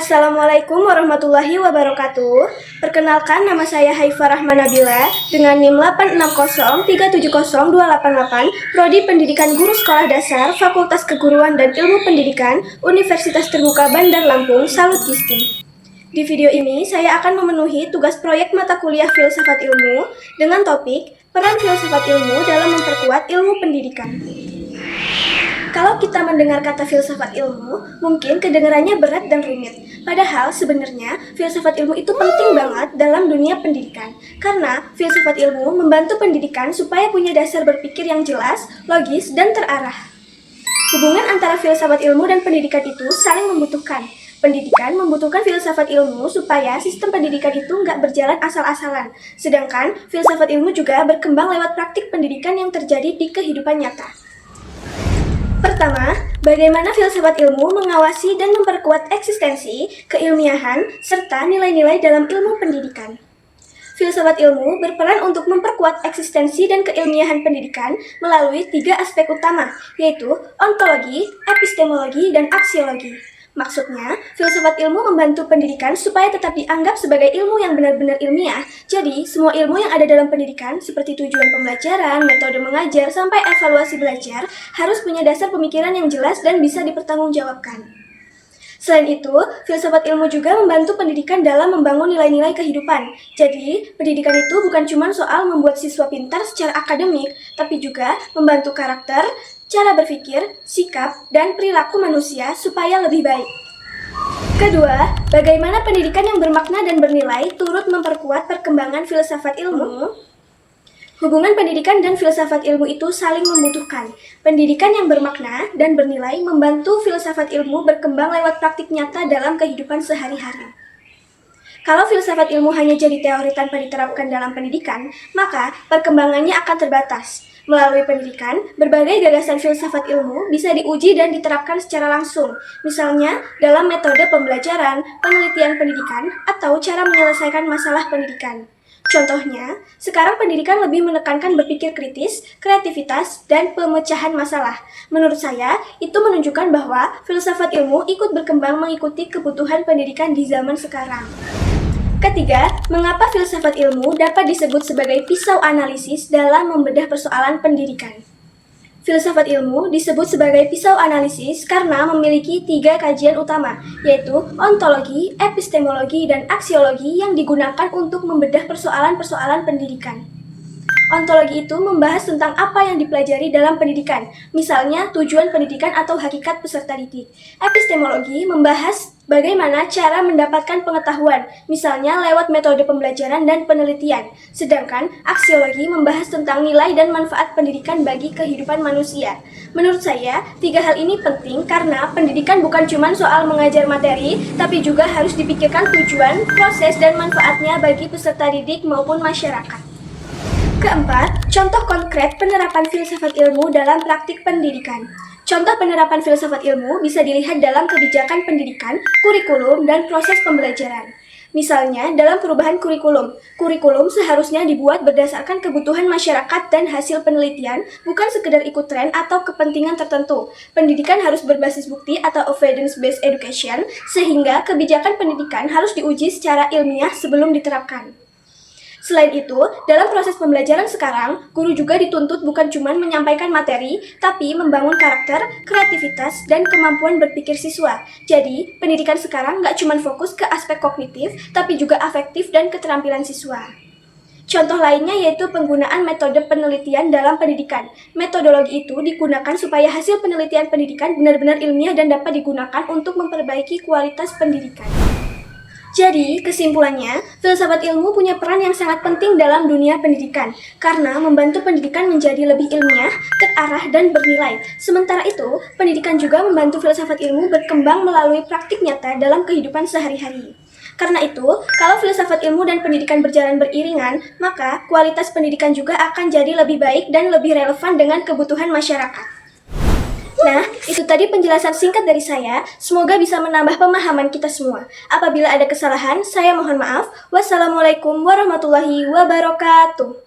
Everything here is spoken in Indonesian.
Assalamualaikum warahmatullahi wabarakatuh. Perkenalkan, nama saya Haifa Rahman Nabila dengan NIM 860370288, Prodi Pendidikan Guru Sekolah Dasar, Fakultas Keguruan dan Ilmu Pendidikan, Universitas Terbuka Bandar Lampung, Salut Gisting. Di video ini, saya akan memenuhi tugas proyek mata kuliah Filsafat Ilmu dengan topik Peran Filsafat Ilmu dalam Memperkuat Ilmu Pendidikan. Kalau kita mendengar kata filsafat ilmu, mungkin kedengarannya berat dan rumit. Padahal sebenarnya filsafat ilmu itu penting banget dalam dunia pendidikan. Karena filsafat ilmu membantu pendidikan supaya punya dasar berpikir yang jelas, logis, dan terarah. Hubungan antara filsafat ilmu dan pendidikan itu saling membutuhkan. Pendidikan membutuhkan filsafat ilmu supaya sistem pendidikan itu nggak berjalan asal-asalan. Sedangkan filsafat ilmu juga berkembang lewat praktik pendidikan yang terjadi di kehidupan nyata. Pertama, bagaimana filsafat ilmu mengawasi dan memperkuat eksistensi, keilmiahan, serta nilai-nilai dalam ilmu pendidikan. Filsafat ilmu berperan untuk memperkuat eksistensi dan keilmiahan pendidikan melalui 3 aspek utama, yaitu ontologi, epistemologi, dan aksiologi. Maksudnya, filsafat ilmu membantu pendidikan supaya tetap dianggap sebagai ilmu yang benar-benar ilmiah. Jadi, semua ilmu yang ada dalam pendidikan, seperti tujuan pembelajaran, metode mengajar, sampai evaluasi belajar, harus punya dasar pemikiran yang jelas dan bisa dipertanggungjawabkan. Selain itu, filsafat ilmu juga membantu pendidikan dalam membangun nilai-nilai kehidupan. Jadi, pendidikan itu bukan cuma soal membuat siswa pintar secara akademik, tapi juga membantu karakter, cara berpikir, sikap, dan perilaku manusia supaya lebih baik. Kedua, bagaimana pendidikan yang bermakna dan bernilai turut memperkuat perkembangan filsafat ilmu. Hubungan pendidikan dan filsafat ilmu itu saling membutuhkan. Pendidikan yang bermakna dan bernilai membantu filsafat ilmu berkembang lewat praktik nyata dalam kehidupan sehari-hari. Kalau filsafat ilmu hanya jadi teori tanpa diterapkan dalam pendidikan, maka perkembangannya akan terbatas. Melalui pendidikan, berbagai gagasan filsafat ilmu bisa diuji dan diterapkan secara langsung, misalnya dalam metode pembelajaran, penelitian pendidikan, atau cara menyelesaikan masalah pendidikan. Contohnya, sekarang pendidikan lebih menekankan berpikir kritis, kreativitas, dan pemecahan masalah. Menurut saya, itu menunjukkan bahwa filsafat ilmu ikut berkembang mengikuti kebutuhan pendidikan di zaman sekarang. Ketiga, mengapa filsafat ilmu dapat disebut sebagai pisau analisis dalam membedah persoalan pendidikan? Filsafat ilmu disebut sebagai pisau analisis karena memiliki 3 kajian utama, yaitu ontologi, epistemologi, dan aksiologi yang digunakan untuk membedah persoalan-persoalan pendidikan. Ontologi itu membahas tentang apa yang dipelajari dalam pendidikan, misalnya tujuan pendidikan atau hakikat peserta didik. Epistemologi membahas bagaimana cara mendapatkan pengetahuan, misalnya lewat metode pembelajaran dan penelitian. Sedangkan aksiologi membahas tentang nilai dan manfaat pendidikan bagi kehidupan manusia. Menurut saya, 3 hal ini penting karena pendidikan bukan cuma soal mengajar materi, tapi juga harus dipikirkan tujuan, proses, dan manfaatnya bagi peserta didik maupun masyarakat. Keempat, contoh konkret penerapan filsafat ilmu dalam praktik pendidikan. Contoh penerapan filsafat ilmu bisa dilihat dalam kebijakan pendidikan, kurikulum, dan proses pembelajaran. Misalnya, dalam perubahan kurikulum seharusnya dibuat berdasarkan kebutuhan masyarakat dan hasil penelitian, bukan sekedar ikut tren atau kepentingan tertentu. Pendidikan harus berbasis bukti atau evidence-based education, sehingga kebijakan pendidikan harus diuji secara ilmiah sebelum diterapkan. Selain itu, dalam proses pembelajaran sekarang, guru juga dituntut bukan cuma menyampaikan materi, tapi membangun karakter, kreativitas, dan kemampuan berpikir siswa. Jadi, pendidikan sekarang nggak cuma fokus ke aspek kognitif, tapi juga afektif dan keterampilan siswa. Contoh lainnya yaitu penggunaan metode penelitian dalam pendidikan. Metodologi itu digunakan supaya hasil penelitian pendidikan benar-benar ilmiah dan dapat digunakan untuk memperbaiki kualitas pendidikan. Jadi, kesimpulannya, filsafat ilmu punya peran yang sangat penting dalam dunia pendidikan karena membantu pendidikan menjadi lebih ilmiah, terarah, dan bernilai. Sementara itu, pendidikan juga membantu filsafat ilmu berkembang melalui praktik nyata dalam kehidupan sehari-hari. Karena itu, kalau filsafat ilmu dan pendidikan berjalan beriringan, maka kualitas pendidikan juga akan jadi lebih baik dan lebih relevan dengan kebutuhan masyarakat. Nah, itu tadi penjelasan singkat dari saya. Semoga bisa menambah pemahaman kita semua. Apabila ada kesalahan, saya mohon maaf. Wassalamualaikum warahmatullahi wabarakatuh.